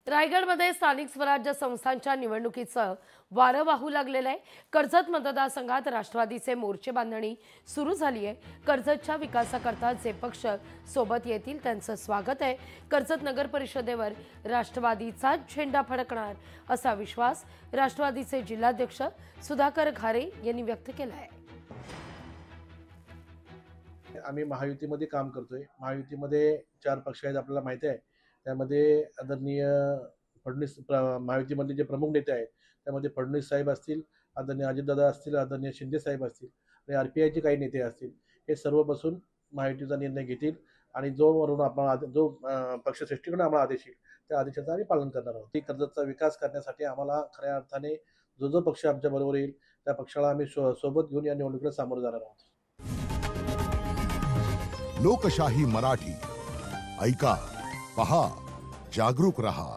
रायगडमध्ये स्थानिक स्वराज्य संस्थांच्या निवडणुकीचं वारं वाहू लागलेलं आहे। कर्जत मतदारसंघात राष्ट्रवादीचे मोर्चे बांधणी सुरू झाली आहे। कर्जतच्या विकासाकरता जे पक्ष सोबत येतील त्यांचं स्वागत आहे। कर्जत नगर परिषदेवर राष्ट्रवादीचा झेंडा फडकणार असा विश्वास राष्ट्रवादीचे जिल्हाध्यक्ष सुधाकर घारे यांनी व्यक्त केला आहे। आम्ही महायुतीमध्ये काम करतोय। महायुतीमध्ये 4 पक्ष आहेत आपल्याला माहिती आहे। त्यामध्ये आदरणीय फडणवीस महायुतीमधले जे प्रमुख नेते आहेत त्यामध्ये फडणवीस साहेब असतील, आदरणीय अजितदादा असतील, आदरणीय शिंदे साहेब असतील आणि आरपीआयचे काही नेते असतील। हे सर्व बसून महायुतीचा निर्णय घेतील आणि जो पक्षश्रेष्ठीकडून आम्हाला आदेश येईल त्या आदेशाचं आम्ही पालन करणार आहोत। ती कर्जतचा विकास करण्यासाठी आम्हाला खऱ्या अर्थाने जो पक्ष आमच्या बरोबर येईल त्या पक्षाला आम्ही सोबत घेऊन या निवडणुकीला सामोरं जाणार आहोत। लोकशाही मराठी ऐका, पहा, जागरूक रहा।